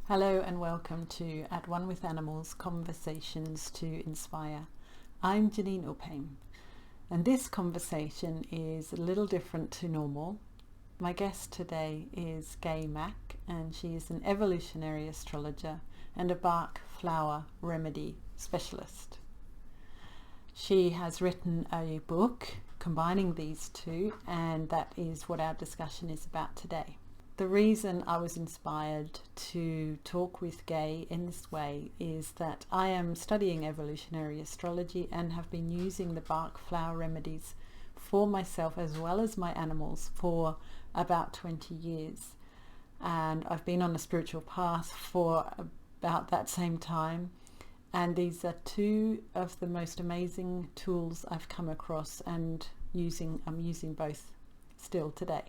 Hello and welcome to At One with Animals, Conversations to Inspire. I'm Janine Upheim, and this conversation is a little different to normal. My guest today is Gaye Mack, and she is an evolutionary astrologer and a Bach flower remedy specialist. She has written a book combining these two, and that is what our discussion is about today. The reason I was inspired to talk with Gaye in this way is that I am studying evolutionary astrology and have been using the Bach flower remedies for myself as well as my animals for about 20 years. And I've been on a spiritual path for about that same time. And these are two of the most amazing tools I've come across, and I'm using both still today.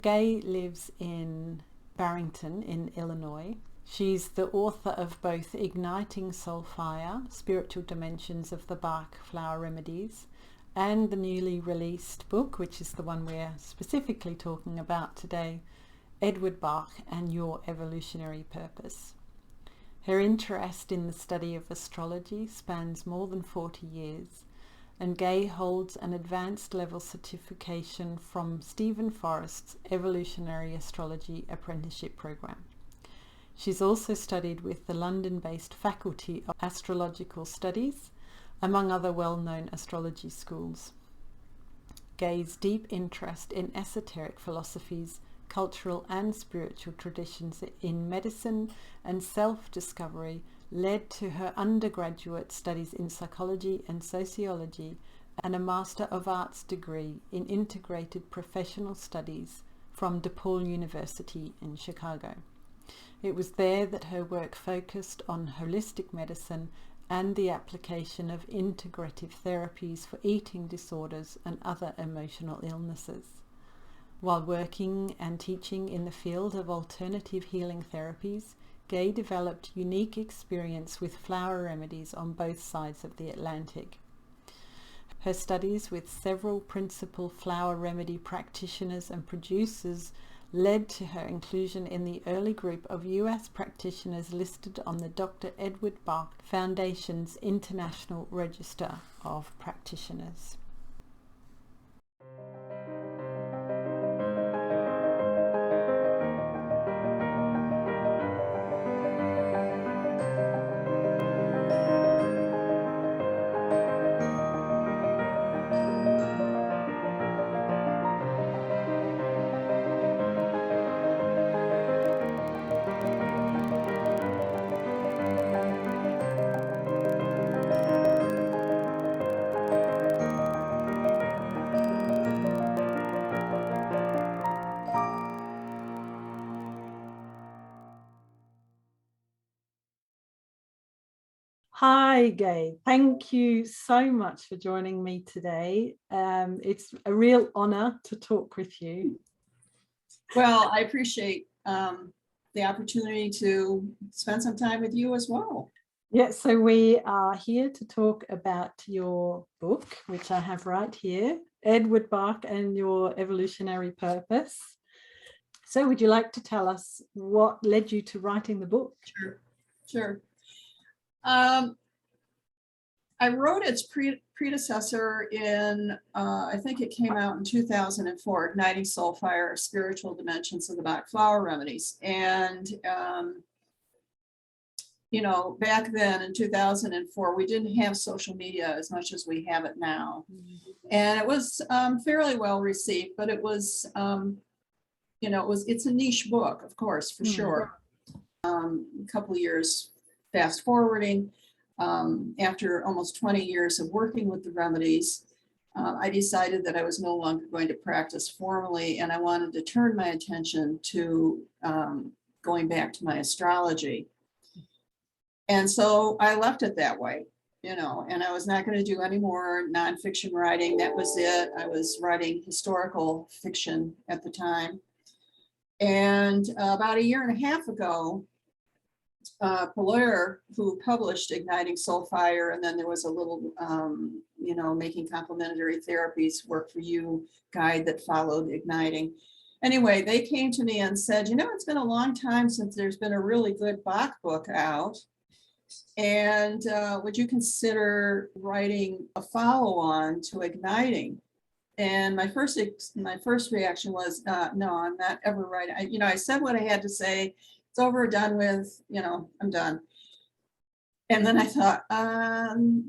Gaye lives in Barrington in Illinois. She's the author of both Igniting Soul Fire, Spiritual Dimensions of the Bach Flower Remedies, and the newly released book, which is the one we're specifically talking about today, Edward Bach and Your Evolutionary Purpose. Her interest in the study of astrology spans more than 40 years, and Gaye holds an advanced level certification from Forrest's Evolutionary Astrology Apprenticeship Program. She's also studied with the London-based Faculty of Astrological Studies, among other well-known astrology schools. Gaye's deep interest in esoteric philosophies, cultural and spiritual traditions in medicine and self-discovery led to her undergraduate studies in psychology and sociology and a Master of Arts degree in integrated professional studies from DePaul University in Chicago. It was there that her work focused on holistic medicine and the application of integrative therapies for eating disorders and other emotional illnesses. While working and teaching in the field of alternative healing therapies, Gaye developed unique experience with flower remedies on both sides of the Atlantic. Her studies with several principal flower remedy practitioners and producers led to her inclusion in the early group of US practitioners listed on the Dr. Edward Bach Foundation's International Register of Practitioners. Hi, Gaye. Thank you so much for joining me today. It's a real honor to talk with you. Well, I appreciate the opportunity to spend some time with you as well. Yeah, so we are here to talk about your book, which I have right here, Edward Bach and Your Evolutionary Purpose. So would you like to tell us what led you to writing the book? Sure. I wrote its predecessor in, I think it came out in 2004, Igniting Soul Fire, Spiritual Dimensions of the Bach Flower Remedies. And, back then in 2004, we didn't have social media as much as we have it now. And it was fairly well received, but it was, it's a niche book, of course, for sure. A couple of years fast forwarding, after almost 20 years of working with the remedies, I decided that I was no longer going to practice formally, and I wanted to turn my attention to going back to my astrology. And so I left it that way, and I was not going to do any more nonfiction writing. That was it. I was writing historical fiction at the time. And about a year and a half ago, Polaire, who published Igniting Soul Fire, and then there was a little, Making Complementary Therapies Work for You guide that followed Igniting. Anyway, they came to me and said, it's been a long time since there's been a really good Bach book out. And would you consider writing a follow-on to Igniting? And my first reaction was, no, I'm not ever writing. I said what I had to say. It's over, done with, I'm done. And then I thought,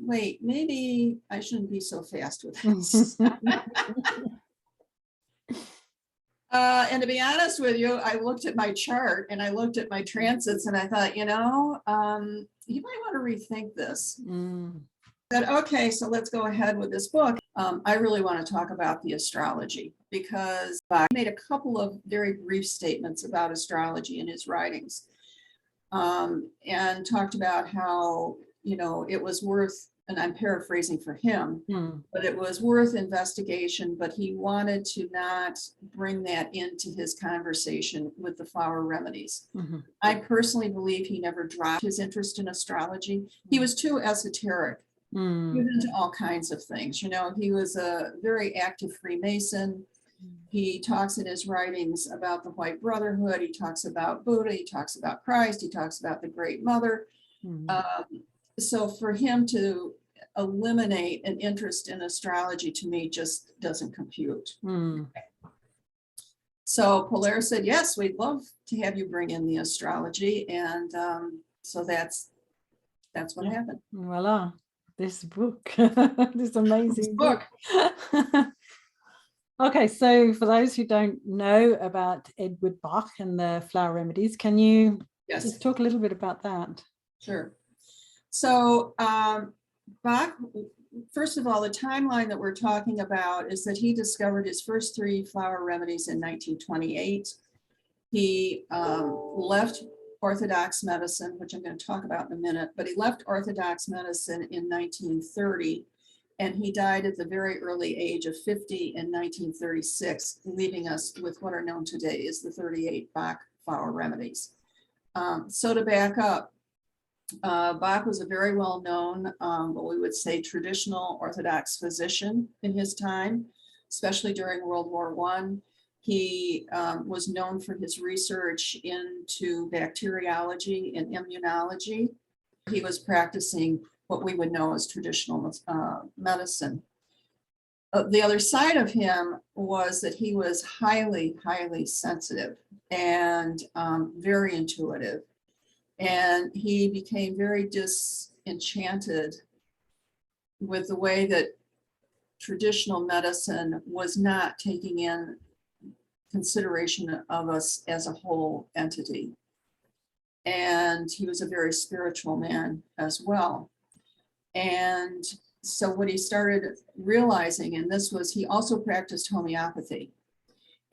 wait, maybe I shouldn't be so fast with this. And to be honest with you, I looked at my chart and I looked at my transits and I thought, you might want to rethink this. Said, okay, so let's go ahead with this book. I really want to talk about the astrology because Bach made a couple of very brief statements about astrology in his writings, and talked about how, it was worth, and I'm paraphrasing for him, but it was worth investigation, but he wanted to not bring that into his conversation with the flower remedies. I personally believe he never dropped his interest in astrology. He was too esoteric. He was into all kinds of things. He was a very active Freemason. He talks in his writings about the White Brotherhood. He talks about Buddha. He talks about Christ. He talks about the Great Mother. So for him to eliminate an interest in astrology, to me, just doesn't compute. So Polaris said, yes, we'd love to have you bring in the astrology. And so that's what happened. Voila, this book, this amazing book. Okay, so for those who don't know about Edward Bach and the flower remedies, can you just talk a little bit about that? Sure. So Bach, first of all, the timeline that we're talking about is that he discovered his first 3 flower remedies in 1928. He left Orthodox medicine, which I'm going to talk about in a minute, but he left Orthodox medicine in 1930, and he died at the very early age of 50 in 1936, leaving us with what are known today as the 38 Bach flower remedies. So to back up, Bach was a very well-known, what we would say, traditional Orthodox physician in his time, especially during World War I. He was known for his research into bacteriology and immunology. He was practicing what we would know as traditional medicine. The other side of him was that he was highly, highly sensitive and very intuitive. And he became very disenchanted with the way that traditional medicine was not taking in consideration of us as a whole entity. And he was a very spiritual man as well. And so what he started realizing, and this was, he also practiced homeopathy.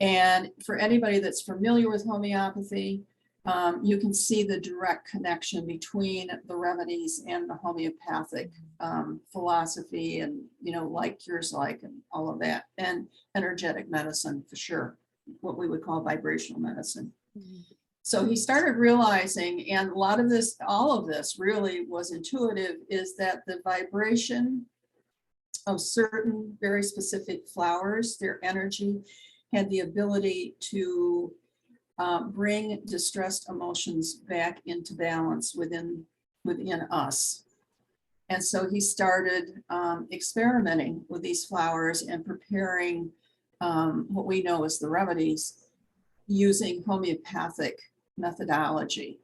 And for anybody that's familiar with homeopathy, you can see the direct connection between the remedies and the homeopathic philosophy, and, like cures like, and all of that, and energetic medicine for sure, what we would call vibrational medicine. So he started realizing, and all of this really was intuitive, is that the vibration of certain very specific flowers, their energy, had the ability to bring distressed emotions back into balance within us. And so he started experimenting with these flowers and preparing what we know as the remedies using homeopathic methodology.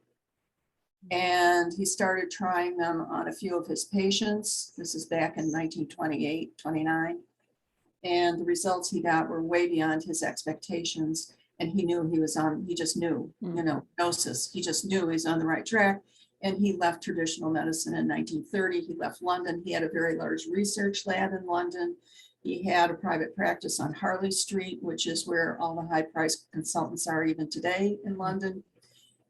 And he started trying them on a few of his patients. This is back in 1928, 29. And the results he got were way beyond his expectations. And he knew he just knew, gnosis. He just knew he was on the right track. And he left traditional medicine in 1930. He left London. He had a very large research lab in London. He had a private practice on Harley Street, which is where all the high-priced consultants are even today in London.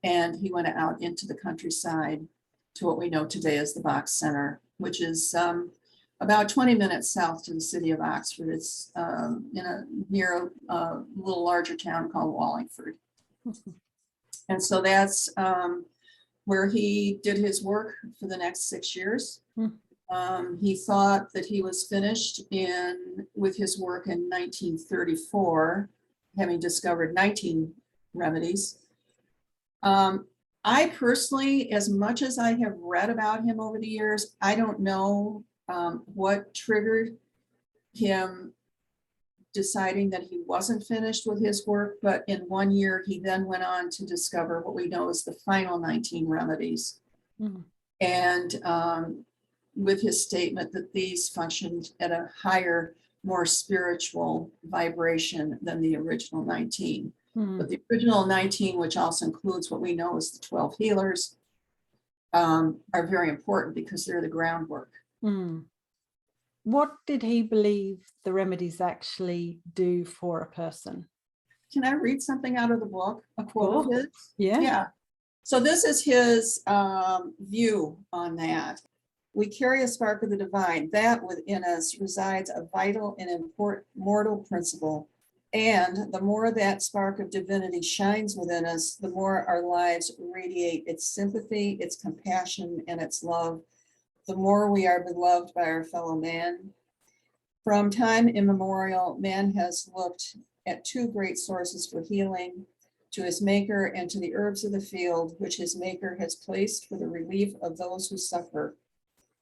And he went out into the countryside to what we know today as the Bach Center, which is about 20 minutes south to the city of Oxford. It's near a little larger town called Wallingford. And so that's where he did his work for the next 6 years. He thought that he was finished with his work in 1934. having discovered 19 remedies. I personally, as much as I have read about him over the years, I don't know what triggered him deciding that he wasn't finished with his work, but in 1 year, he then went on to discover what we know as the final 19 remedies. Mm. And with his statement that these functioned at a higher, more spiritual vibration than the original 19. But the original 19, which also includes what we know as the 12 healers, are very important because they're the groundwork. What did he believe the remedies actually do for a person? Can I read something out of the book? A quote of his? Yeah. So this is his view on that. We carry a spark of the divine. That within us resides a vital and immortal principle. And the more that spark of divinity shines within us, the more our lives radiate its sympathy, its compassion, and its love. The more we are beloved by our fellow man. From time immemorial, man has looked at two great sources for healing, to his maker and to the herbs of the field, which his maker has placed for the relief of those who suffer.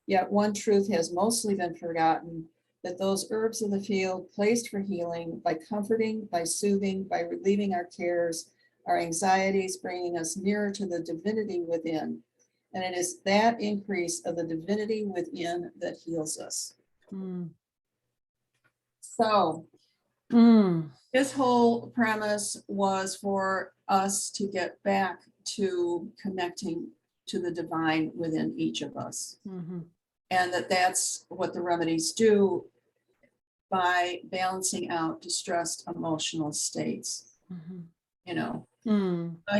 Yet one truth has mostly been forgotten, that those herbs of the field placed for healing, by comforting, by soothing, by relieving our cares, our anxieties, bringing us nearer to the divinity within. And it is that increase of the divinity within that heals us. So his whole premise was for us to get back to connecting to the divine within each of us. And that's what the remedies do by balancing out distressed emotional states. You know,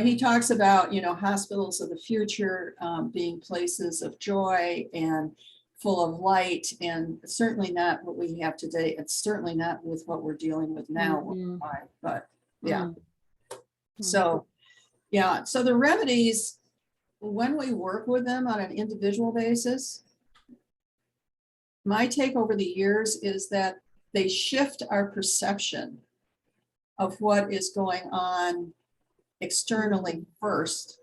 he talks about, hospitals of the future being places of joy and full of light, and certainly not what we have today. It's certainly not with what we're dealing with now, but yeah. So the remedies, when we work with them on an individual basis, my take over the years is that they shift our perception of what is going on externally first,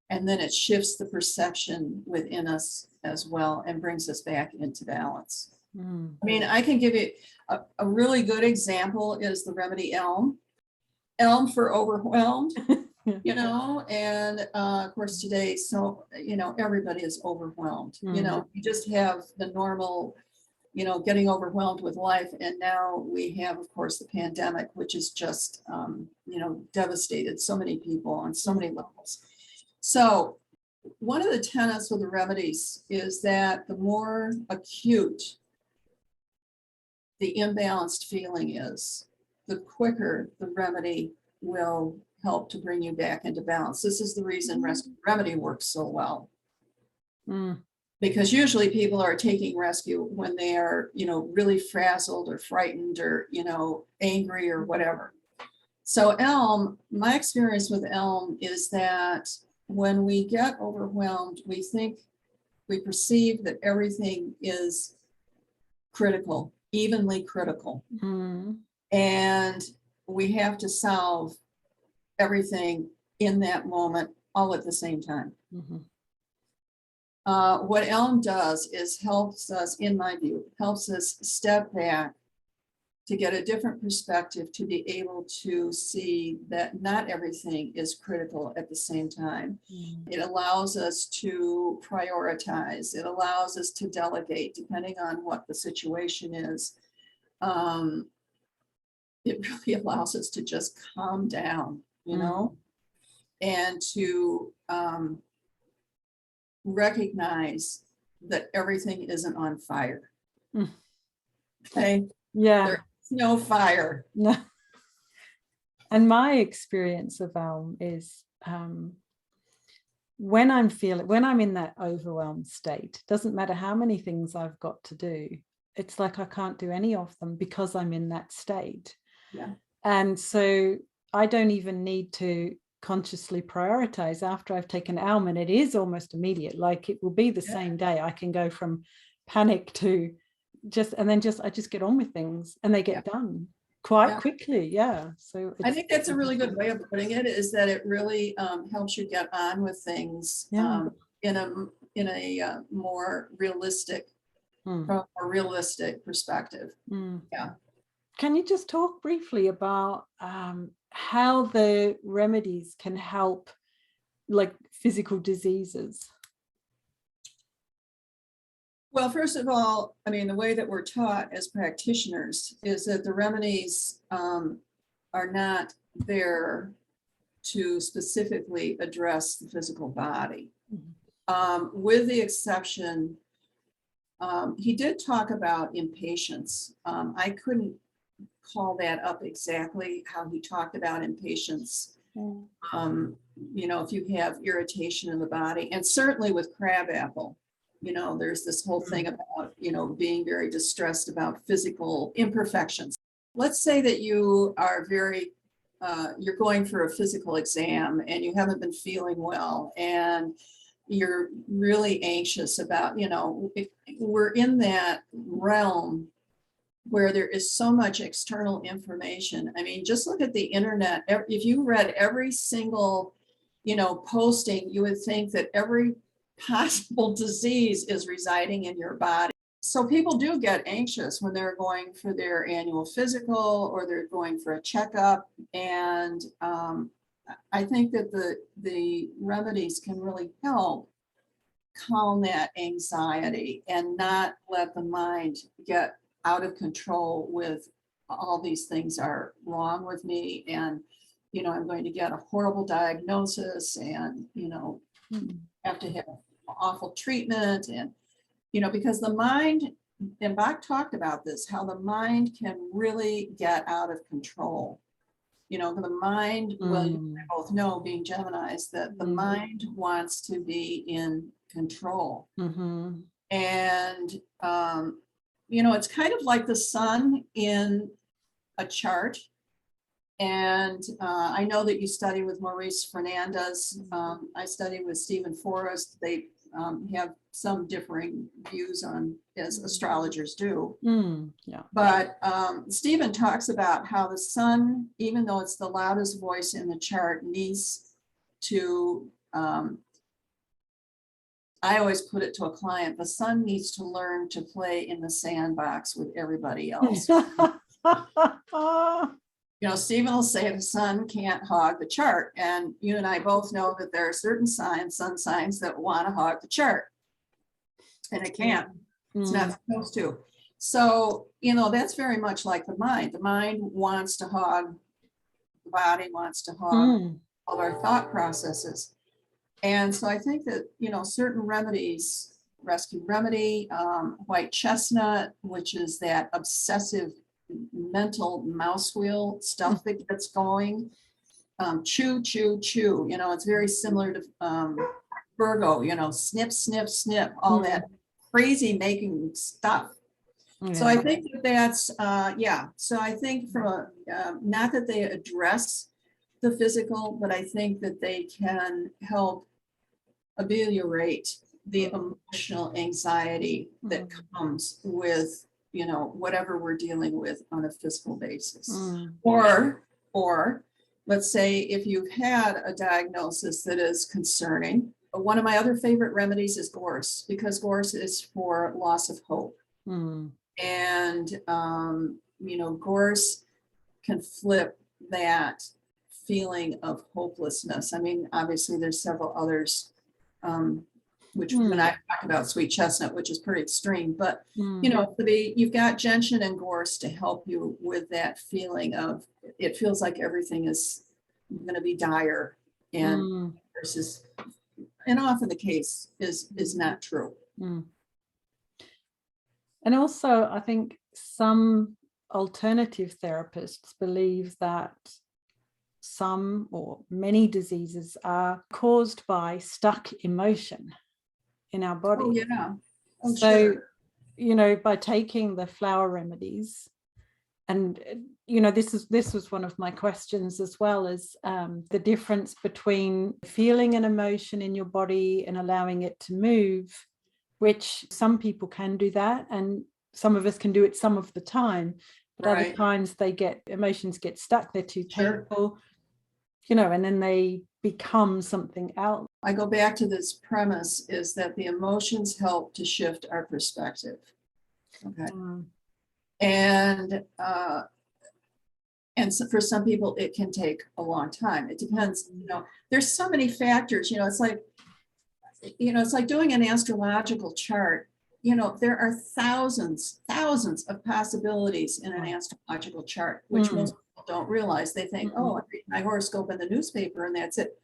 and then it shifts the perception within us as well and brings us back into balance. I mean, I can give you a really good example is the remedy elm. Elm for overwhelmed, and of course today, so, everybody is overwhelmed. You just have the normal, getting overwhelmed with life. And now we have, of course, the pandemic, which is just, devastated so many people on so many levels. So one of the tenets of the remedies is that the more acute the imbalanced feeling is, the quicker the remedy will help to bring you back into balance. This is the reason rescue remedy works so well. Because usually people are taking rescue when they are, really frazzled or frightened or, angry or whatever. So elm, my experience with elm is that when we get overwhelmed, we perceive that everything is critical, evenly critical. And we have to solve everything in that moment all at the same time. What elm does is helps us, in my view, helps us step back to get a different perspective, to be able to see that not everything is critical at the same time. It allows us to prioritize. It allows us to delegate depending on what the situation is. It really allows us to just calm down, and to recognize that everything isn't on fire. Okay. Yeah. There's no fire. No. And my experience of elm is when I'm in that overwhelmed state, doesn't matter how many things I've got to do, it's like I can't do any of them because I'm in that state. Yeah. And so I don't even need to consciously prioritize after I've taken elm, and it is almost immediate. Like it will be the same day. I can go from panic to I just get on with things and they get done. quite Yeah. quickly. Yeah. So I think that's a really good way of putting it, is that it really helps you get on with things Yeah. in a more realistic, Mm. from a realistic perspective. Mm. Yeah. Can you just talk briefly about how the remedies can help, like, physical diseases? Well, first of all, I mean, the way that we're taught as practitioners is that the remedies are not there to specifically address the physical body. With the exception, he did talk about impatience. I couldn't call that up exactly how he talked about impatience. If you have irritation in the body, and certainly with crabapple, there's this whole thing about, being very distressed about physical imperfections. Let's say that you are you're going for a physical exam and you haven't been feeling well, and you're really anxious about, we're in that realm where there is so much external information. I mean, just look at the internet. If you read every single, posting, you would think that every possible disease is residing in your body. So people do get anxious when they're going for their annual physical or they're going for a checkup. And I think that the remedies can really help calm that anxiety and not let the mind get out of control with all these things are wrong with me, and I'm going to get a horrible diagnosis, and have to have awful treatment, and because the mind, and Bach talked about this, how the mind can really get out of control. The mind, well, you both know, being Geminis, that the mind wants to be in control. And it's kind of like the sun in a chart. And I know that you study with Maurice Fernandez. I study with Stephen Forrest. They have some differing views on, as astrologers do. Yeah. But Stephen talks about how the sun, even though it's the loudest voice in the chart, needs to, I always put it to a client, the sun needs to learn to play in the sandbox with everybody else. Stephen will say the sun can't hog the chart. And you and I both know that there are certain signs, sun signs, that want to hog the chart. And it can't. It's not supposed to. So, that's very much like the mind. The mind wants to hog, the body wants to hog all our thought processes. And so I think that, certain remedies, rescue remedy, white chestnut, which is that obsessive mental mouse wheel stuff that gets going, chew, it's very similar to Virgo, snip, snip, snip, all that crazy making stuff. So I think that's, so I think from a, not that they address the physical, but I think that they can help ameliorate the emotional anxiety that comes with, whatever we're dealing with on a physical basis. Or let's say if you've had a diagnosis that is concerning, one of my other favorite remedies is gorse, because gorse is for loss of hope. And, gorse can flip that feeling of hopelessness. I mean, obviously there's several others, which when I talk about sweet chestnut, which is pretty extreme, but you've got gentian and gorse to help you with that feeling of, it feels like everything is going to be dire, and versus, and often the case is not true. And also, I think some alternative therapists believe that some or many diseases are caused by stuck emotion in our body. Oh, yeah. Oh, so, sure. By taking the flower remedies, and, this was one of my questions as well, as the difference between feeling an emotion in your body and allowing it to move, which some people can do that, and some of us can do it some of the time. At other Right. times emotions get stuck, they're too Sure. painful, you know, and then they become something else. I go back to this premise is that the emotions help to shift our perspective. Okay. And so for some people, it can take a long time. It depends, you know, there's so many factors, you know, it's like doing an astrological chart. You know, there are thousands of possibilities in an astrological chart, which most people don't realize. They think, oh, I read my horoscope in the newspaper and that's it.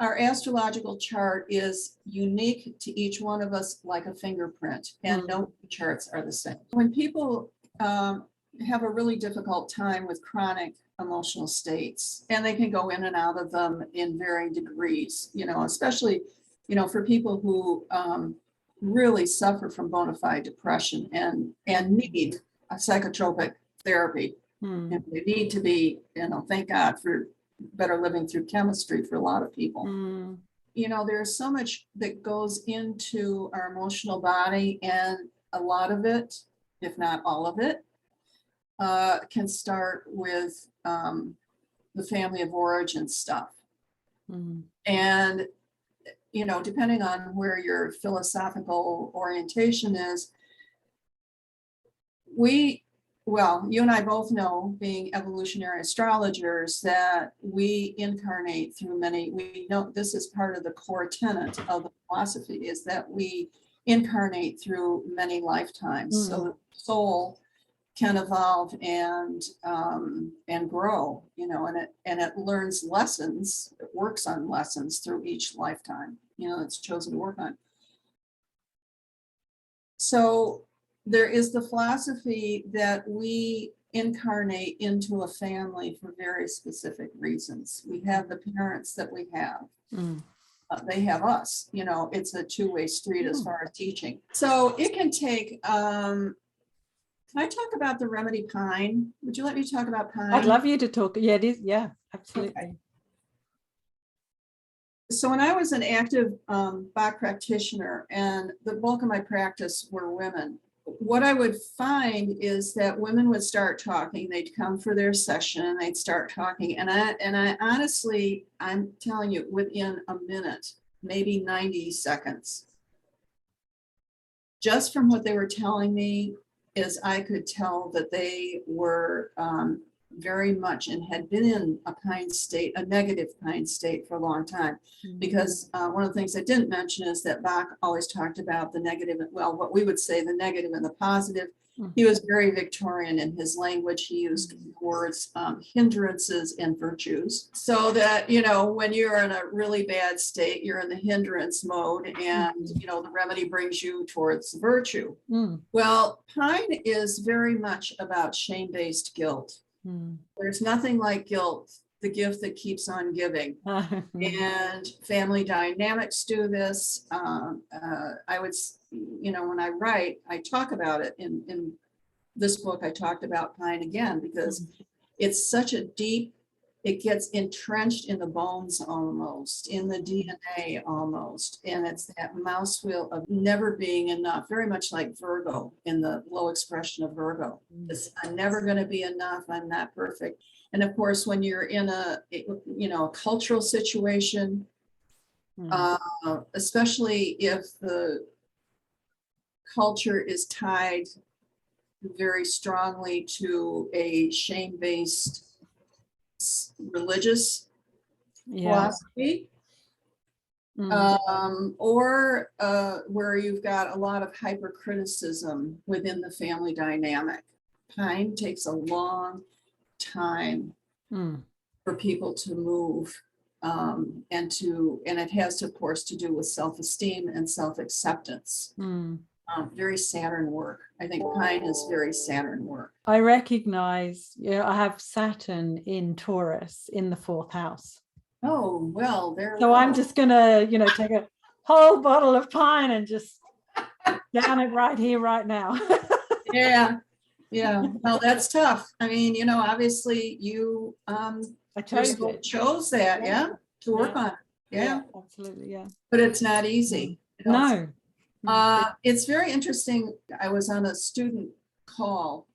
Our astrological chart is unique to each one of us like a fingerprint, and no charts are the same. When people have a really difficult time with chronic emotional states, and they can go in and out of them in varying degrees, you know, especially, you know, for people who really suffer from bona fide depression and need a psychotropic therapy. And they need to be, you know, thank God for better living through chemistry for a lot of people. You know, there's so much that goes into our emotional body, and a lot of it, if not all of it, can start with the family of origin stuff. And, you know, depending on where your philosophical orientation is, you and I both know, being evolutionary astrologers, that we incarnate through we know this is part of the core tenet of the philosophy, is that we incarnate through many lifetimes. So the soul can evolve and grow, you know, and it learns lessons, it works on lessons through each lifetime, you know, it's chosen to work on. So there is the philosophy that we incarnate into a family for very specific reasons. We have the parents that we have. They have us, you know, it's a two-way street as far as teaching. So it can take, can I talk about the remedy pine? Would you let me talk about pine? I'd love you to talk. Yeah, it is. Yeah, absolutely. Okay. So when I was an active Bach practitioner, and the bulk of my practice were women, what I would find is that women would start talking. They'd come for their session and they'd start talking. And I honestly, I'm telling you, within a minute, maybe 90 seconds, just from what they were telling me, is I could tell that they were very much and had been in a pine state, a negative pine state, for a long time. Because one of the things I didn't mention is that Bach always talked about the negative, well, what we would say the negative and the positive. He was very Victorian in his language. He used words, hindrances and virtues, so that, you know, when you're in a really bad state, you're in the hindrance mode, and, you know, the remedy brings you towards virtue. Well, pine is very much about shame-based guilt. There's nothing like guilt, the gift that keeps on giving. And family dynamics do this. I would, you know, when I write, I talk about it in this book. I talked about pine again because it's such a deep, it gets entrenched in the bones almost, in the DNA almost. And it's that mouse wheel of never being enough, very much like Virgo, in the low expression of Virgo. I'm never going to be enough. I'm not perfect. And of course, when you're in a, you know, a cultural situation, especially if the culture is tied very strongly to a shame-based religious philosophy, or where you've got a lot of hypercriticism within the family dynamic. Pine takes a long time for people to move, and it has, of course, to do with self-esteem and self-acceptance. Very Saturn work. I think pine is very Saturn work. I recognize, you know, I have Saturn in Taurus in the 4th house. Oh, well, there. So I'm just gonna, you know, take a whole bottle of pine and just down it right here, right now. Yeah. Well, that's tough. I mean, you know, obviously you chose that, to work on it. Yeah, absolutely, yeah. But it's not easy. No. It's very interesting. I was on a student call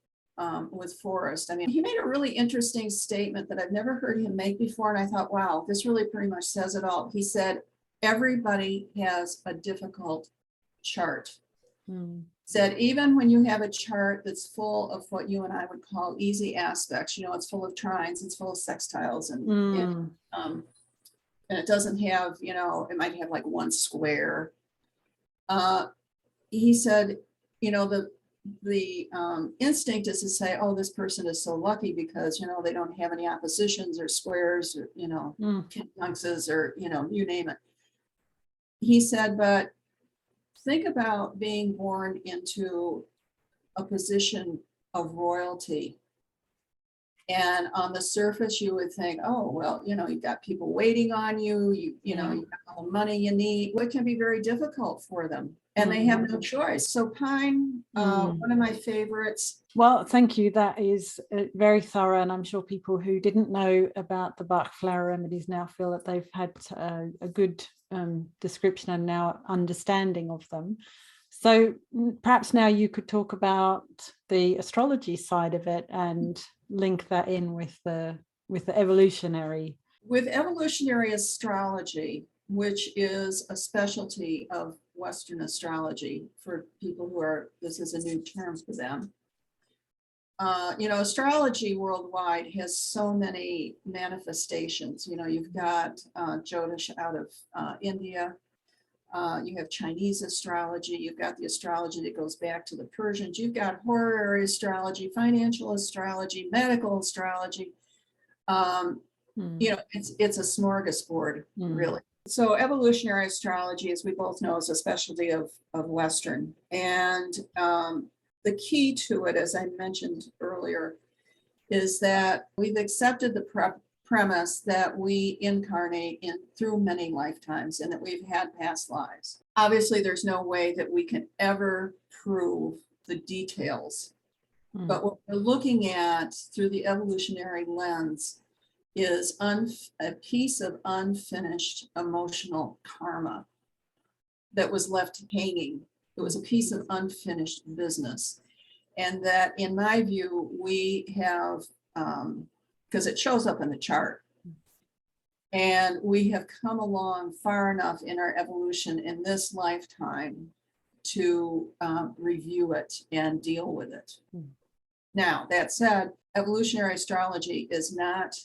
with Forrest. I mean, he made a really interesting statement that I've never heard him make before. And I thought, wow, this really pretty much says it all. He said, everybody has a difficult chart. Said, even when you have a chart that's full of what you and I would call easy aspects, it's full of trines, it's full of sextiles, and it doesn't have, it might have like one square. He said, the instinct is to say, oh, this person is so lucky because, they don't have any oppositions or squares or, conjunctions or, you name it. He said, but think about being born into a position of royalty. And on the surface, you would think, oh, well, you've got people waiting on you, you've got all the money you need. What can be very difficult for them. And they have no choice. So Pine, one of my favorites. Well, thank you. That is very thorough. And I'm sure people who didn't know about the Bach flower remedies now feel that they've had a good description and now understanding of them. So perhaps now you could talk about the astrology side of it and link that in with the evolutionary. With evolutionary astrology, which is a specialty of Western astrology for people who are, this is a new term for them. Astrology worldwide has so many manifestations. You've got Jyotish out of India. You have Chinese astrology. You've got the astrology that goes back to the Persians. You've got horary astrology, financial astrology, medical astrology. It's a smorgasbord, really. So evolutionary astrology, as we both know, is a specialty of Western. And the key to it, as I mentioned earlier, is that we've accepted the premise that we incarnate through many lifetimes and that we've had past lives. Obviously, there's no way that we can ever prove the details. But what we're looking at through the evolutionary lens is a piece of unfinished emotional karma that was left hanging. It was a piece of unfinished business. And that, in my view, we have, because it shows up in the chart, and we have come along far enough in our evolution in this lifetime to review it and deal with it. Now, that said, evolutionary astrology is not,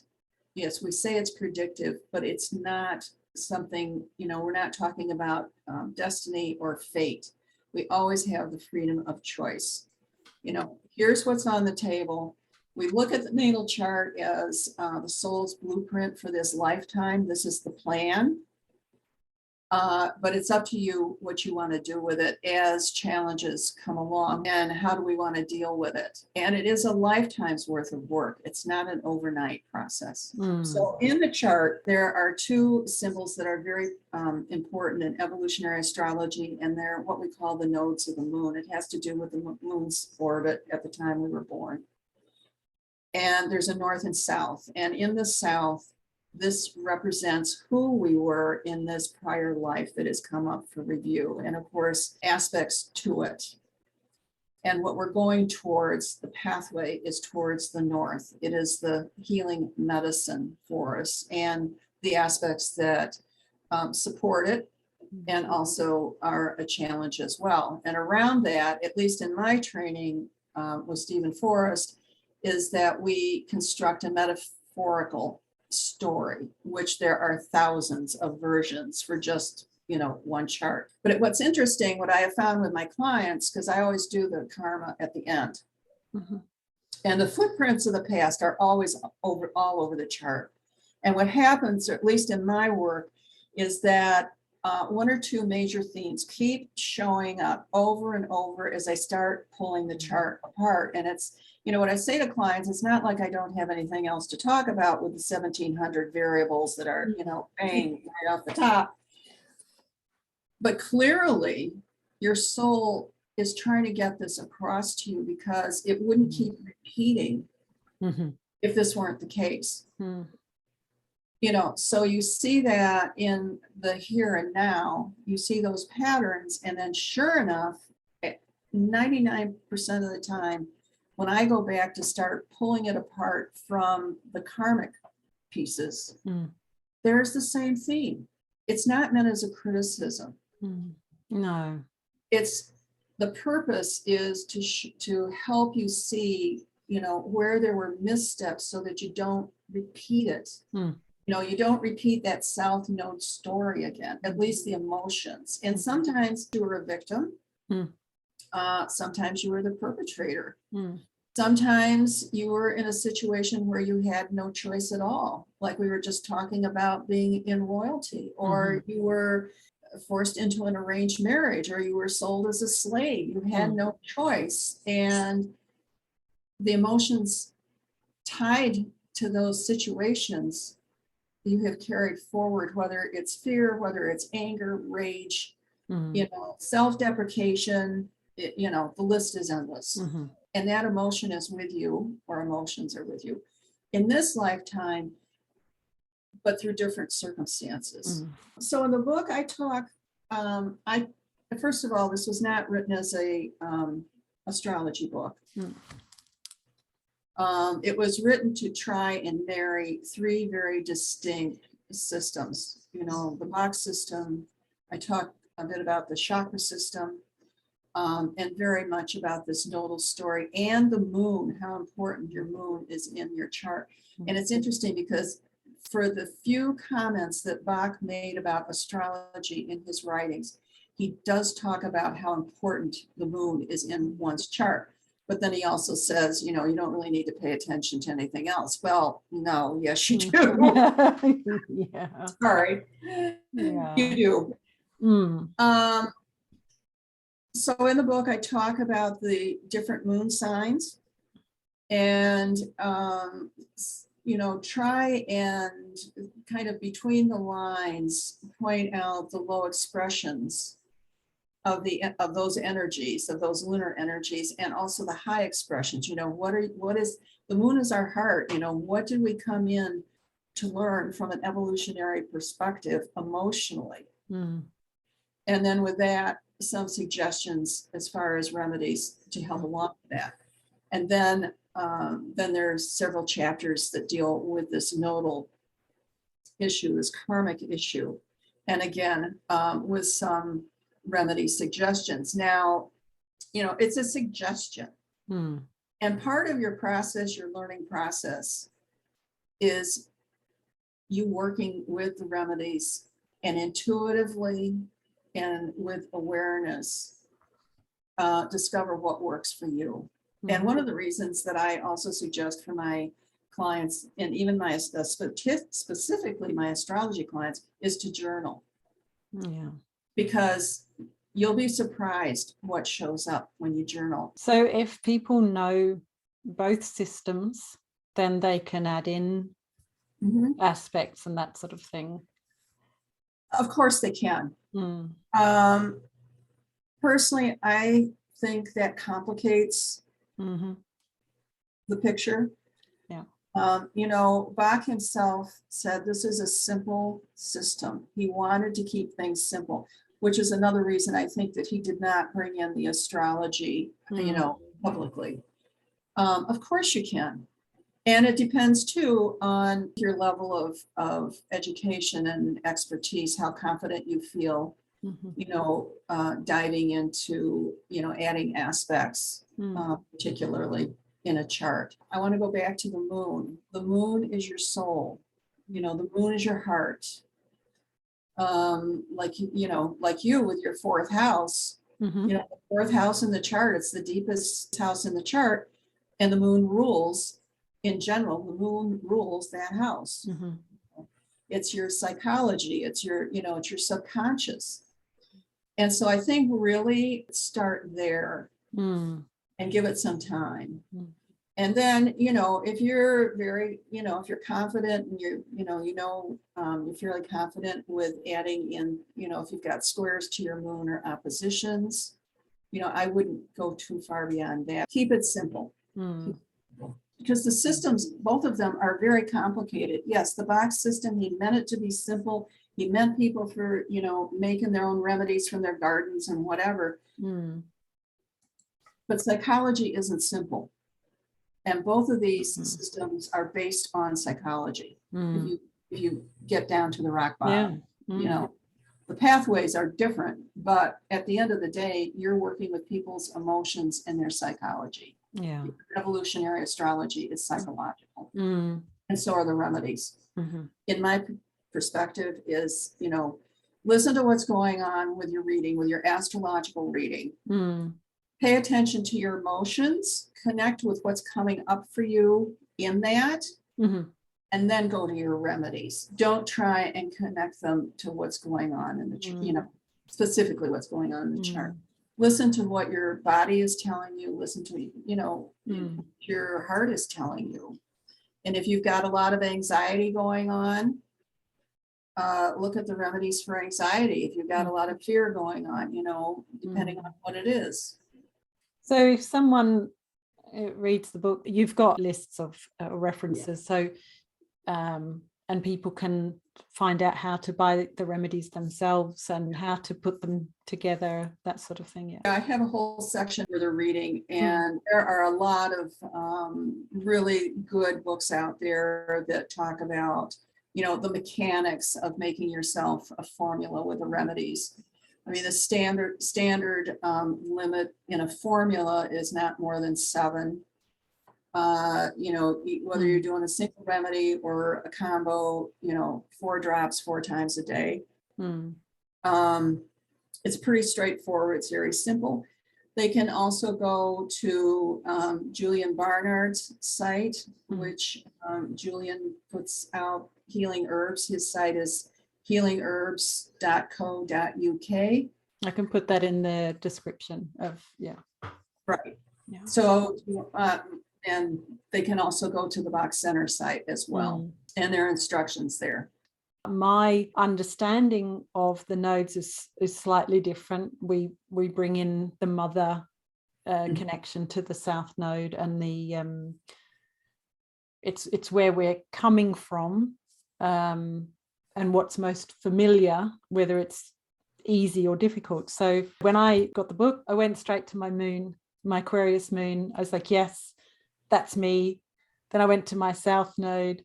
yes, we say it's predictive, but it's not something, we're not talking about destiny or fate. We always have the freedom of choice. Here's what's on the table. We look at the natal chart as the soul's blueprint for this lifetime. This is the plan. But it's up to you what you want to do with it as challenges come along, and how do we want to deal with it. And it is a lifetime's worth of work. It's not an overnight process. So in the chart, there are two symbols that are very important in evolutionary astrology, and they're what we call the nodes of the moon. It has to do with the moon's orbit at the time we were born. And there's a north and south. And in the south, this represents who we were in this prior life that has come up for review, and of course, aspects to it. And what we're going towards, the pathway is towards the north. It is the healing medicine for us and the aspects that support it and also are a challenge as well. And around that, at least in my training with Stephen Forrest, is that we construct a metaphorical story, which there are thousands of versions for just one chart. But what's interesting, what I have found with my clients, because I always do the karma at the end, and the footprints of the past are always all over the chart. And what happens, or at least in my work, is that one or two major themes keep showing up over and over as I start pulling the chart apart. And it's, what I say to clients, it's not like I don't have anything else to talk about with the 1,700 variables that are, bang right off the top. But clearly, your soul is trying to get this across to you because it wouldn't keep repeating if this weren't the case. So you see that in the here and now, you see those patterns, and then sure enough, 99% of the time, when I go back to start pulling it apart from the karmic pieces, there's the same theme. It's not meant as a criticism. No. It's the purpose is to help you see, where there were missteps so that you don't repeat it. You don't repeat that South Node story again, at least the emotions. And sometimes you were a victim. Sometimes you were the perpetrator. Sometimes you were in a situation where you had no choice at all, like we were just talking about being in royalty, or you were forced into an arranged marriage, or you were sold as a slave. You had no choice. And the emotions tied to those situations you have carried forward, whether it's fear, whether it's anger, rage, self-deprecation, the list is endless. And that emotion is with you, or emotions are with you in this lifetime, but through different circumstances. So in the book I talk, first of all, this was not written as a astrology book. It was written to try and marry three very distinct systems. The Bach system, I talk a bit about the chakra system, and very much about this nodal story, and the moon, how important your moon is in your chart. And it's interesting because for the few comments that Bach made about astrology in his writings, he does talk about how important the moon is in one's chart. But then he also says, you don't really need to pay attention to anything else. Well, no, yes, you do. Yeah. Sorry. Yeah. You do. So in the book, I talk about the different moon signs and, try and kind of between the lines, point out the low expressions of those energies, of those lunar energies, and also the high expressions. What is the moon is our heart. What did we come in to learn from an evolutionary perspective emotionally? And then with that, some suggestions as far as remedies to help along with that. And then there's several chapters that deal with this nodal issue, this karmic issue. And again, with some remedy suggestions. Now, it's a suggestion. And part of your process, your learning process, is you working with the remedies and intuitively and with awareness, discover what works for you. And one of the reasons that I also suggest for my clients, and even my specifically my astrology clients, is to journal. Because you'll be surprised what shows up when you journal. So if people know both systems, then they can add in aspects and that sort of thing. Of course they can. Personally, I think that complicates the picture. Bach himself said this is a simple system. He wanted to keep things simple, which is another reason I think that he did not bring in the astrology, publicly. Of course you can. And it depends too on your level of education and expertise, how confident you feel, diving into, adding aspects, particularly in a chart. I want to go back to the moon. The moon is your soul. The moon is your heart. Like you with your fourth house, the fourth house in the chart, it's the deepest house in the chart, and the moon rules. In general, the moon rules that house. It's your psychology. It's your subconscious. And so I think really start there and give it some time. And then, if you're very, if you're confident and you're fairly confident with adding in, if you've got squares to your moon or oppositions, I wouldn't go too far beyond that. Keep it simple. Because the systems, both of them are very complicated. Yes, the Bach system, he meant it to be simple. He meant people for, making their own remedies from their gardens and whatever. But psychology isn't simple. And both of these systems are based on psychology. If you get down to the rock bottom, you know, the pathways are different, but at the end of the day, you're working with people's emotions and their psychology. Yeah. Evolutionary astrology is psychological, and so are the remedies. In my perspective is, you know, listen to what's going on with your reading, with your astrological reading. Pay attention to your emotions, connect with what's coming up for you in that, and then go to your remedies. Don't try and connect them to what's going on in the, you know, specifically what's going on in the chart. Listen to what your body is telling you. Listen to, you know, your heart is telling you. And if you've got a lot of anxiety going on, look at the remedies for anxiety. If you've got a lot of fear going on, you know, depending on what it is. So if someone reads the book, you've got lists of references. So, and people can find out how to buy the remedies themselves and how to put them together, that sort of thing. Yeah. I have a whole section for the reading, and there are a lot of really good books out there that talk about, you know, the mechanics of making yourself a formula with the remedies. I mean, the standard limit in a formula is not more than 7. You know, whether you're doing a single remedy or a combo, you know, 4 drops 4 times a day. It's pretty straightforward. It's very simple. They can also go to Julian Barnard's site, which Julian puts out healing herbs. His site is healingherbs.co.uk. I can put that in the description of, Right. Yeah. So, and they can also go to the Bach Center site as well, and there are instructions there. My understanding of the nodes is slightly different. We bring in the mother connection to the south node, and the it's where we're coming from, and what's most familiar, whether it's easy or difficult. So when I got the book, I went straight to my moon, my Aquarius moon. I was like, yes, that's me. Then I went to my south node,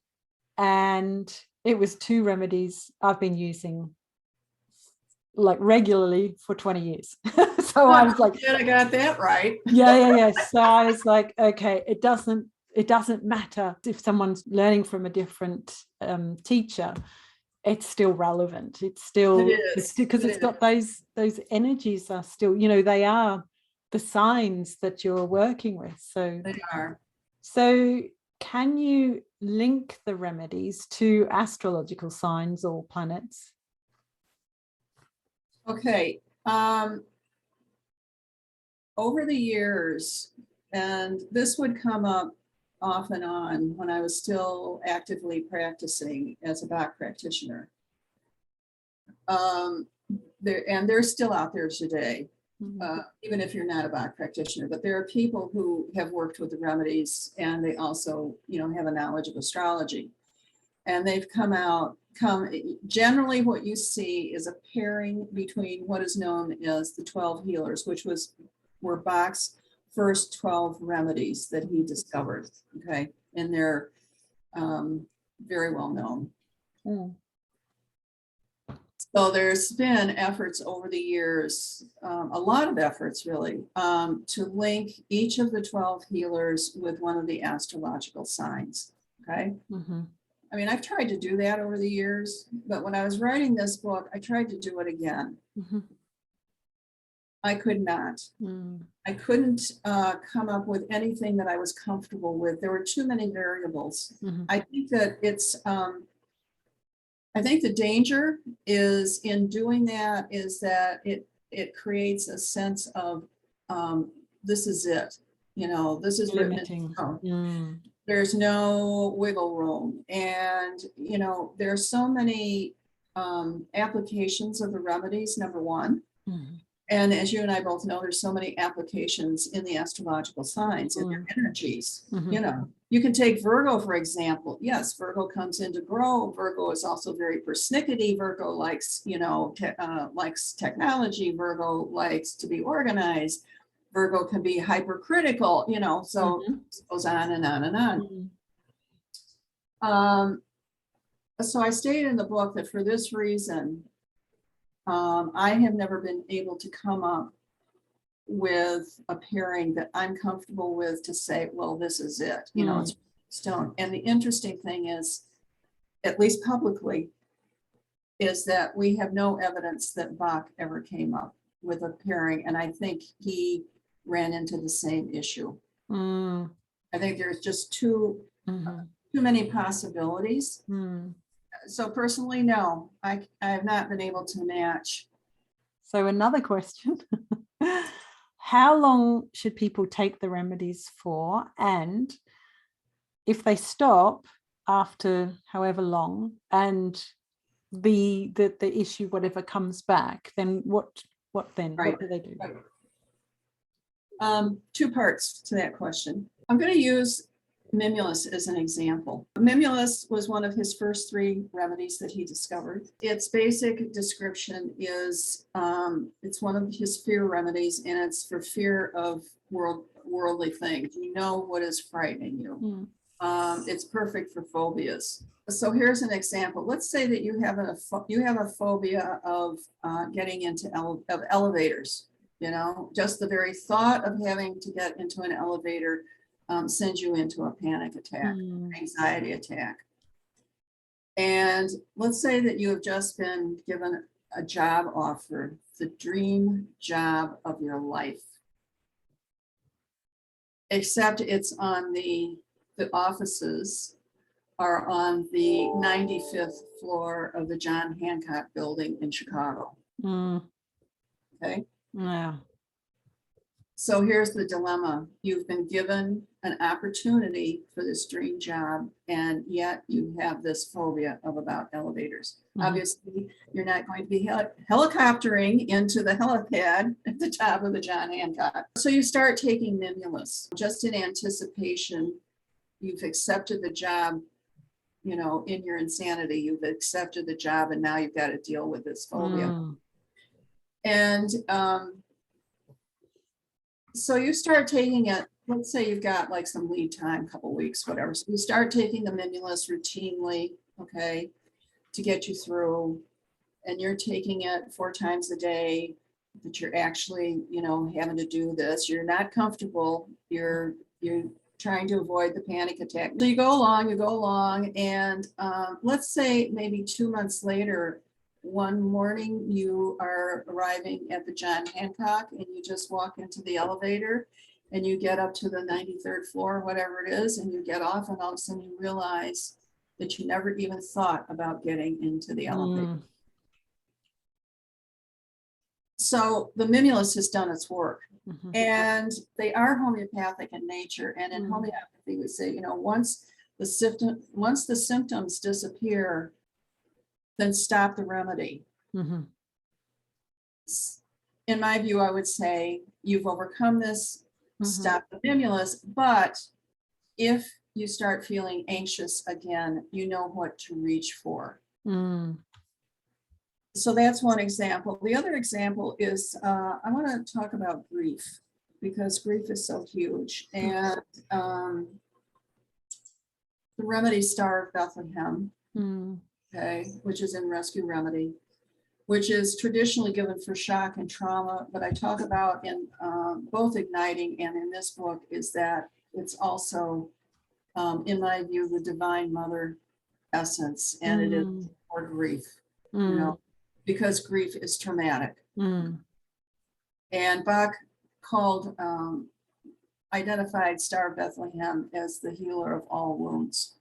and it was 2 remedies I've been using like regularly for 20 years. So I was like, I got that right. Yeah. So I was like, okay, it doesn't matter if someone's learning from a different teacher. It's still relevant. It's because it's got those energies are still, you know, they are the signs that you're working with. So they are. So can you link the remedies to astrological signs or planets? Okay. Over the years, and this would come up off and on when I was still actively practicing as a Bach practitioner. They're still out there today, even if you're not a Bach practitioner, but there are people who have worked with the remedies, and they also, you know, have a knowledge of astrology. And they've generally what you see is a pairing between what is known as the 12 healers, which were Bach's first 12 remedies that he discovered, okay? And they're very well known. So there's been efforts over the years, a lot of efforts really, to link each of the 12 healers with one of the astrological signs, okay? I mean, I've tried to do that over the years, but when I was writing this book, I tried to do it again. I could not. I couldn't come up with anything that I was comfortable with. There were too many variables. I think that I think the danger is in doing that is that it creates a sense of this is it, you know, this is limiting. There's no wiggle room, and you know, there's so many applications of the remedies, number one. And as you and I both know, there's so many applications in the astrological signs and their energies. You know, you can take Virgo, for example. Yes, Virgo comes in to grow. Virgo is also very persnickety. Virgo likes, you know, likes technology. Virgo likes to be organized. Virgo can be hypercritical, you know, so it goes on and on and on. So I stated in the book that for this reason, I have never been able to come up with a pairing that I'm comfortable with to say, well, this is it, you know, it's stone. And the interesting thing is, at least publicly, is that we have no evidence that Bach ever came up with a pairing. And I think he ran into the same issue. I think there's just too many possibilities. So personally, no, I have not been able to match. So another question. How long should people take the remedies for? And if they stop after however long and the issue, whatever comes back, then what then? Right. What do they do? Right. Two parts to that question. I'm going to use Mimulus as an example. Mimulus was one of his first 3 remedies that he discovered. Its basic description is it's one of his fear remedies, and it's for fear of worldly things. You know what is frightening you. It's perfect for phobias. So here's an example. Let's say that you have a phobia of getting into elevators. You know, just the very thought of having to get into an elevator sends you into a panic attack, anxiety attack. And let's say that you have just been given a job offer, the dream job of your life. Except it's on the offices are on the 95th floor of the John Hancock building in Chicago. Okay. Yeah. So here's the dilemma. You've been given an opportunity for this dream job, and yet you have this phobia about elevators. Obviously, you're not going to be helicoptering into the helipad at the top of the John Hancock. So you start taking Mimulus. Just in anticipation, you've accepted the job, you know, in your insanity, you've accepted the job, and now you've got to deal with this phobia. And so you start taking it, let's say you've got like some lead time, couple weeks, whatever. So you start taking the Mimulus routinely, okay, to get you through, and you're taking it 4 times a day, but you're actually, you know, having to do this. You're not comfortable. You're trying to avoid the panic attack. So you go along, and let's say maybe 2 months later, one morning you are arriving at the John Hancock, and you just walk into the elevator, and you get up to the 93rd floor, whatever it is, and you get off, and all of a sudden you realize that you never even thought about getting into the elevator. So the Mimulus has done its work. And they are homeopathic in nature. And in homeopathy, we say, you know, once the symptoms disappear, then stop the remedy. In my view, I would say you've overcome this, stop the Mimulus, but if you start feeling anxious again, you know what to reach for. So that's one example. The other example is, I want to talk about grief, because grief is so huge. And the remedy Star of Bethlehem, okay, which is in Rescue Remedy, which is traditionally given for shock and trauma, but I talk about in both Igniting and in this book is that it's also, in my view, the Divine Mother essence, and it is for grief, you know, because grief is traumatic. And Bach identified Star of Bethlehem as the healer of all wounds.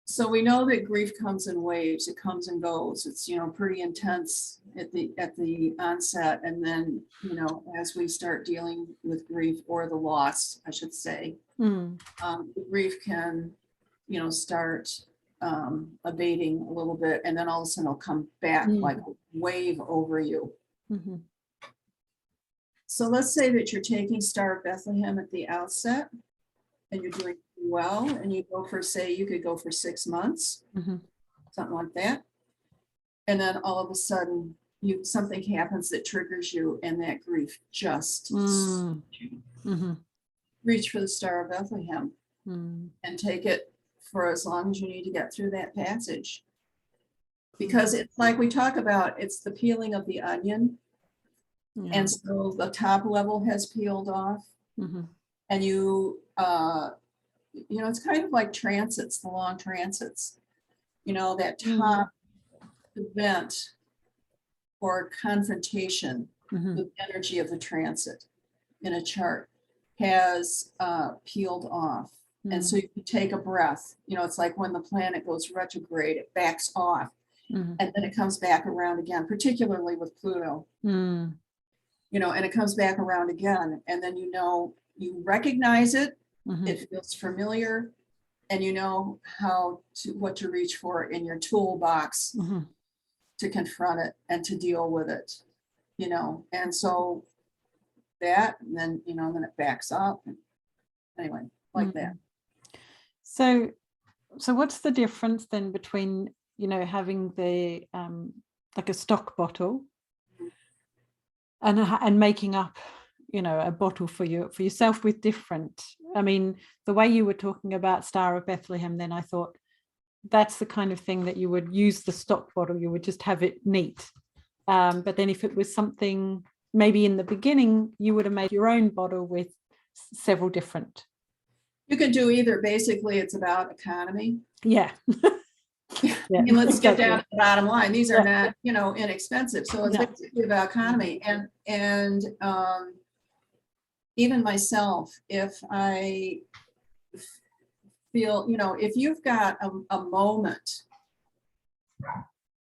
So we know that grief comes in waves. It comes and goes. It's, you know, pretty intense at the onset, and then, you know, as we start dealing with grief, or the loss, I should say, the grief can, you know, start abating a little bit, and then all of a sudden it'll come back like a wave over you. So let's say that you're taking Star of Bethlehem at the outset, and you're doing well, and you go for, say, you could go for 6 months, something like that. And then all of a sudden something happens that triggers you, and that grief just reach for the Star of Bethlehem and take it for as long as you need to get through that passage. Because it's like we talk about, it's the peeling of the onion. Yeah. And so the top level has peeled off. And it's kind of like transits, the long transits. That top event or confrontation with energy of the transit in a chart has peeled off. And so you can take a breath. It's like when the planet goes retrograde, it backs off. And then it comes back around again, particularly with Pluto. And it comes back around again. And then you recognize it, it feels familiar, and you know what to reach for in your toolbox to confront it and to deal with it. And so that, and then then it backs up. And anyway, like that. So what's the difference then between having the like a stock bottle and making up a bottle for yourself with different, I mean, the way you were talking about Star of Bethlehem, then I thought that's the kind of thing that you would use the stock bottle, you would just have it neat. But then if it was something, maybe in the beginning, you would have made your own bottle with several different. You can do either. Basically, it's about economy. Yeah. I mean, let's get down to the bottom line. These are not, inexpensive. So it's basically about economy. And even myself, if I feel, if you've got a moment,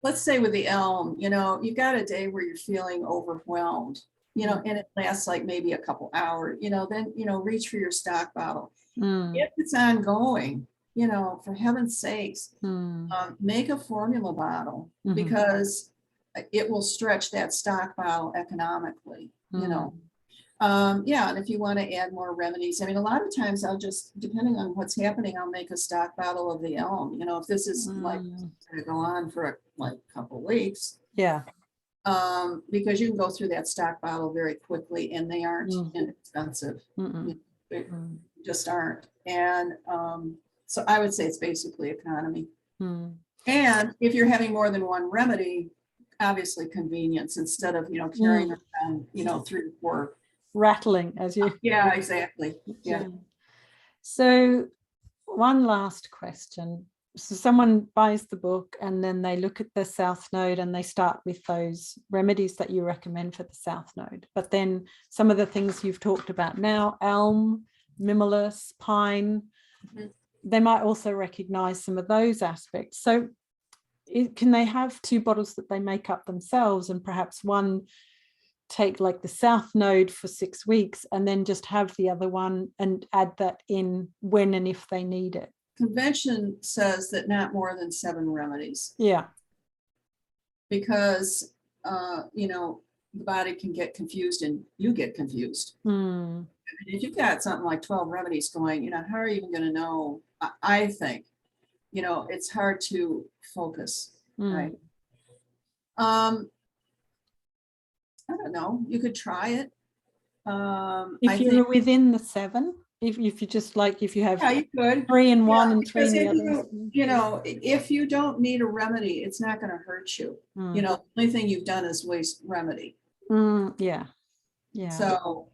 let's say with the elm, you've got a day where you're feeling overwhelmed, and it lasts like maybe a couple hours, then, reach for your stock bottle. If it's ongoing, for heaven's sakes, make a formula bottle, because it will stretch that stock bottle economically, and if you want to add more remedies, I mean, a lot of times I'll just, depending on what's happening, I'll make a stock bottle of the elm, if this is like going to go on for a couple weeks. Yeah. Because you can go through that stock bottle very quickly, and they aren't inexpensive. They just aren't. And so I would say it's basically economy. And if you're having more than one remedy, obviously convenience, instead of carrying around 3 or 4, rattling as you. Yeah, exactly. Yeah. So one last question. So someone buys the book and then they look at the South Node and they start with those remedies that you recommend for the South Node. But then some of the things you've talked about now, elm, mimulus, pine, they might also recognize some of those aspects. So can they have 2 bottles that they make up themselves, and perhaps one take like the South Node for 6 weeks and then just have the other one and add that in when and if they need it? Convention says that not more than 7 remedies. Yeah. Because, the body can get confused, and you get confused. If you've got something like 12 remedies going, how are you even going to know? I think, it's hard to focus, right? I don't know. You could try it. If you were within the 7, if you just if you have you could 3 in one and 3 in the other. If you don't need a remedy, it's not going to hurt you. The only thing you've done is waste remedy. Yeah. So,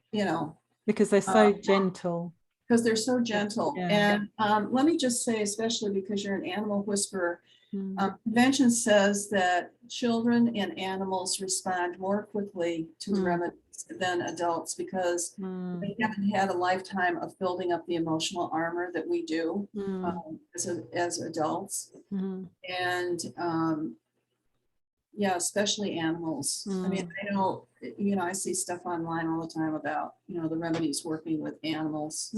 because they're so gentle. Because they're so gentle. Yeah. And let me just say, especially because you're an animal whisperer, convention says that children and animals respond more quickly to remedies than adults, because they haven't had a lifetime of building up the emotional armor that we do as adults. And especially animals. I mean, I know, I see stuff online all the time about, the remedies working with animals.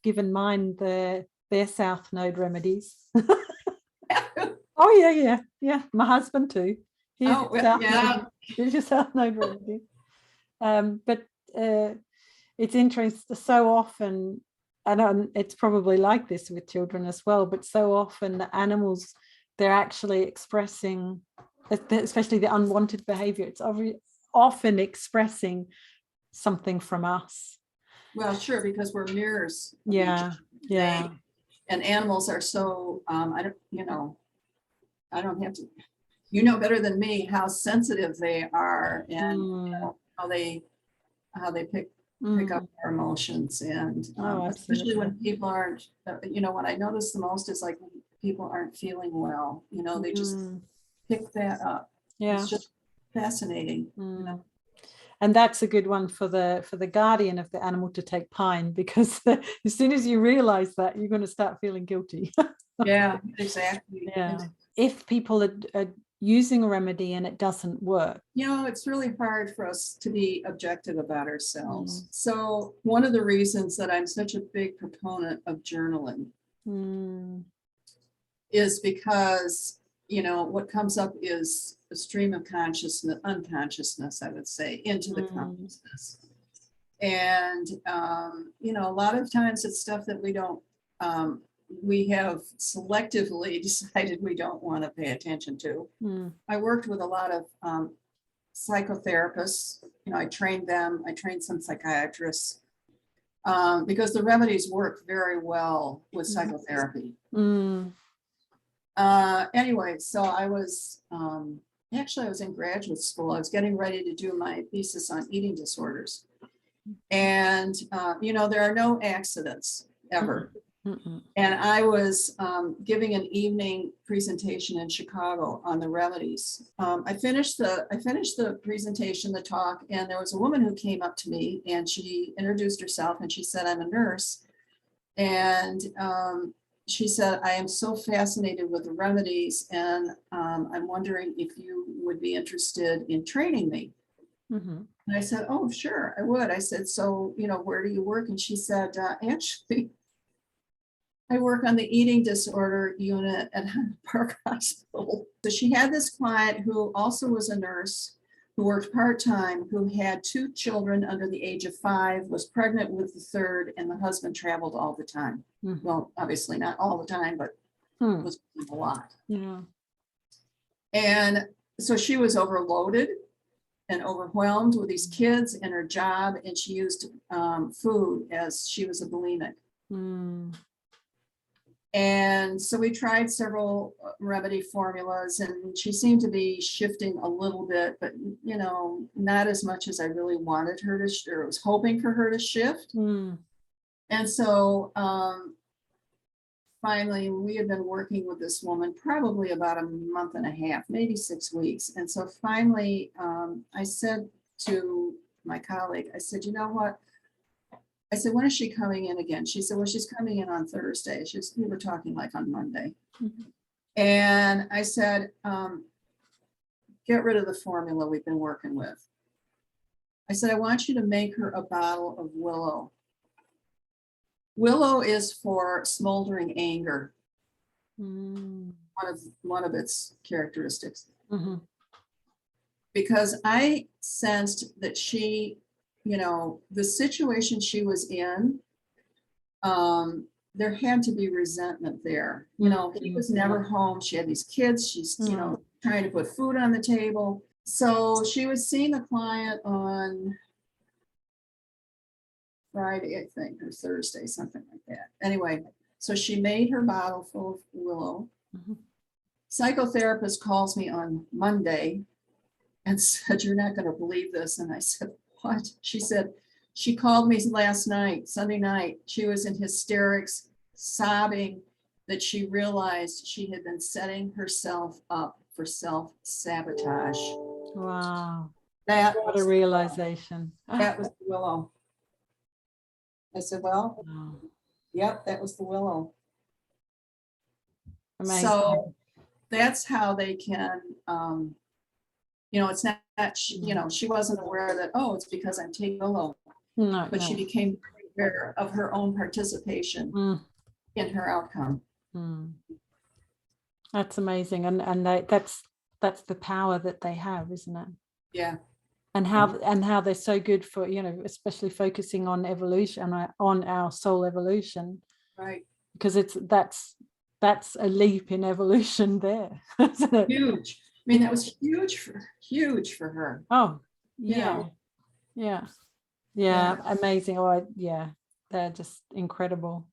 Given mine their South Node remedies. Oh yeah. My husband too. Here's your South Node remedy. But it's interesting. So often, and it's probably like this with children as well, but so often the animals, they're actually expressing especially the unwanted behavior, it's often expressing something from us. Well, sure, because we're mirrors. of Yeah, each yeah. other. And animals are so, I don't have to, you know better than me how sensitive they are, and how they pick up our emotions, and especially when people aren't, what I notice the most is like when people aren't feeling well, they just pick that up. Yeah. It's just fascinating. And that's a good one for the guardian of the animal to take pine, because as soon as you realize that, you're going to start feeling guilty. Yeah, exactly. Yeah. If people are using a remedy and it doesn't work, it's really hard for us to be objective about ourselves. So one of the reasons that I'm such a big proponent of journaling is because what comes up is a stream of unconsciousness, I would say, into the consciousness. And, a lot of times it's stuff that we don't, we have selectively decided we don't want to pay attention to. I worked with a lot of psychotherapists. I trained them. I trained some psychiatrists because the remedies work very well with psychotherapy. Anyway, so I was actually I was in graduate school. I was getting ready to do my thesis on eating disorders. And, there are no accidents ever. And I was giving an evening presentation in Chicago on the remedies. I finished the presentation, the talk, and there was a woman who came up to me and she introduced herself and she said, "I'm a nurse." And she said, "I am so fascinated with the remedies, and I'm wondering if you would be interested in training me." And I said, "Oh, sure, I would." I said, "So, where do you work?" And she said, "Actually, I work on the eating disorder unit at Highland Park Hospital." So she had this client who also was a nurse, who worked part-time, who had 2 children under the age of 5, was pregnant with the 3rd, and the husband traveled all the time. Well, obviously not all the time, but was a lot. Yeah. And so she was overloaded and overwhelmed with these kids and her job, and she used food, as she was a bulimic. And so we tried several remedy formulas, and she seemed to be shifting a little bit, but not as much as I really wanted her to, or was hoping for her to shift. And so finally, we had been working with this woman probably about a month and a half, maybe 6 weeks. And so finally, I said to my colleague, I said, "You know what?" I said, "When is she coming in again?" She said, "Well, she's coming in on Thursday." We were talking like on Monday. And I said, "Get rid of the formula we've been working with." I said, "I want you to make her a bottle of willow." Willow is for smoldering anger. One of its characteristics. Because I sensed that she, the situation she was in, there had to be resentment there. He was never home. She had these kids. She's, trying to put food on the table. So she was seeing a client on Friday, I think, or Thursday, something like that. Anyway, so she made her bottle full of willow. Psychotherapist calls me on Monday and said, "You're not going to believe this." And I said, "What?" She said, "She called me last night, Sunday night. She was in hysterics, sobbing that she realized she had been setting herself up for self-sabotage." Wow. What a realization. That was the willow. I said, "Well, yep, that was the willow." Amazing. So that's how they can, it's not, she wasn't aware that, oh, it's because I'm taking willow. But she became aware of her own participation in her outcome. That's amazing. And that's the power that they have, isn't it? Yeah. And how they're so good for, especially focusing on evolution, on our soul evolution. Right. Because that's a leap in evolution there, isn't it? Huge. I mean, that was huge for her. Oh, You yeah. know, Yeah. yeah. Amazing. Oh, yeah, they're just incredible.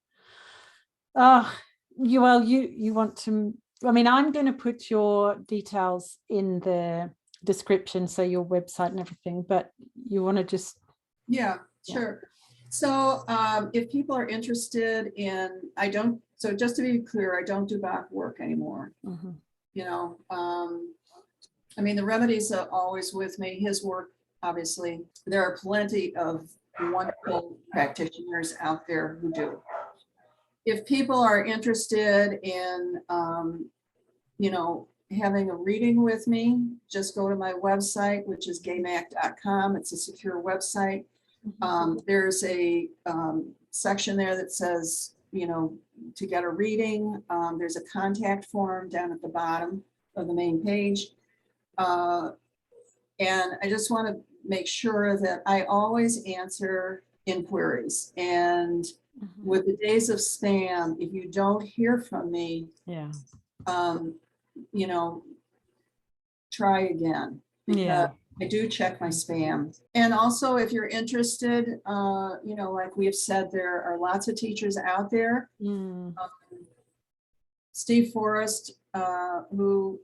Oh, you want to, I mean, I'm going to put your details in the description, so your website and everything, but you want to just, Yeah, yeah. sure. So if people are interested in, so just to be clear, I don't do Bach work anymore. Mhm. You know, I mean, the Remedies are always with me. His work, obviously, there are plenty of wonderful practitioners out there who do. If people are interested in, you know, having a reading with me, just go to my website, which is gaymack.com. It's a secure website. There's a section there that says, you know, to get a reading. There's a contact form down at the bottom of the main page. And I just want to make sure that I always answer inquiries. And with the days of spam, if you don't hear from me, Yeah. you know, try again, because Yeah. I do check my spam. And also, if you're interested, you know, like we have said, there are lots of teachers out there. Steve Forrest, who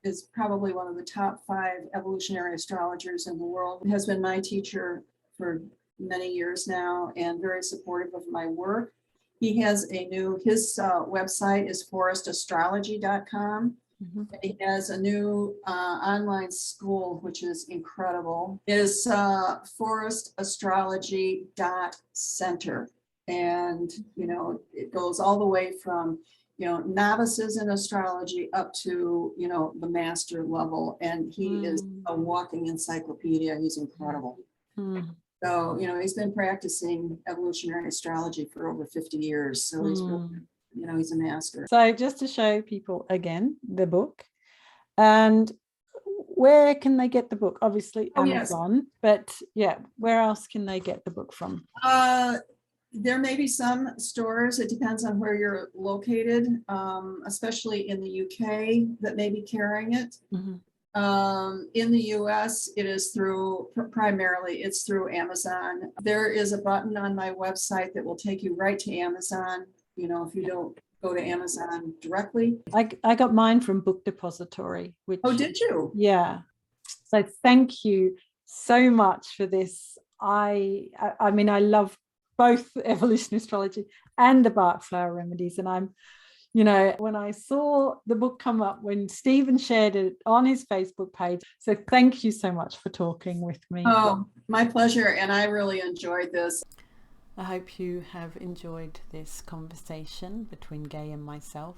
is probably one of the top 5 evolutionary astrologers in the world, has been my teacher for many years now and very supportive of my work. He has his website is forrestastrology.com. He has a new online school, which is incredible. It is forrestastrology.center. And, you know, it goes all the way from, you know, novices in astrology up to, you know, the master level. And he is a walking encyclopedia. He's incredible. So, you know, he's been practicing evolutionary astrology for over 50 years. So he's really, you know, he's a master. So just to show people again the book, and where can they get the book? Obviously Amazon, yes. But yeah, where else can they get the book from? There may be some stores, it depends on where you're located, especially in the UK, that may be carrying it. In the US, it is primarily it's through Amazon. There is a button on my website that will take you right to Amazon, you know, if you don't go to Amazon directly. I got mine from Book Depository. Oh, did you? Yeah. So thank you so much for this. I mean, I love both evolutionary astrology and the Bach flower remedies. And I'm, you know, when I saw the book come up, when Stephen shared it on his Facebook page. So thank you so much for talking with me. Oh, my pleasure. And I really enjoyed this. I hope you have enjoyed this conversation between Gaye and myself.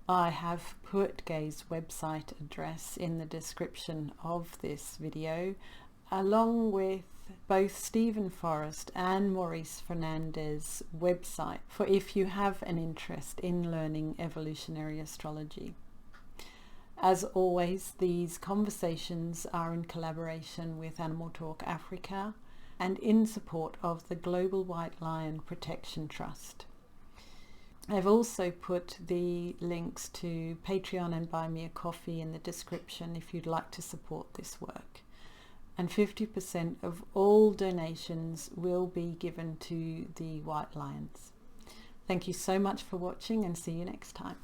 I have put Gaye's website address in the description of this video, along with both Stephen Forrest and Maurice Fernandez website, for if you have an interest in learning evolutionary astrology. As always, these conversations are in collaboration with Animal Talk Africa and in support of the Global White Lion Protection Trust. I've also put the links to Patreon and Buy Me a Coffee in the description if you'd like to support this work. And 50% of all donations will be given to the White Lions. Thank you so much for watching, and see you next time.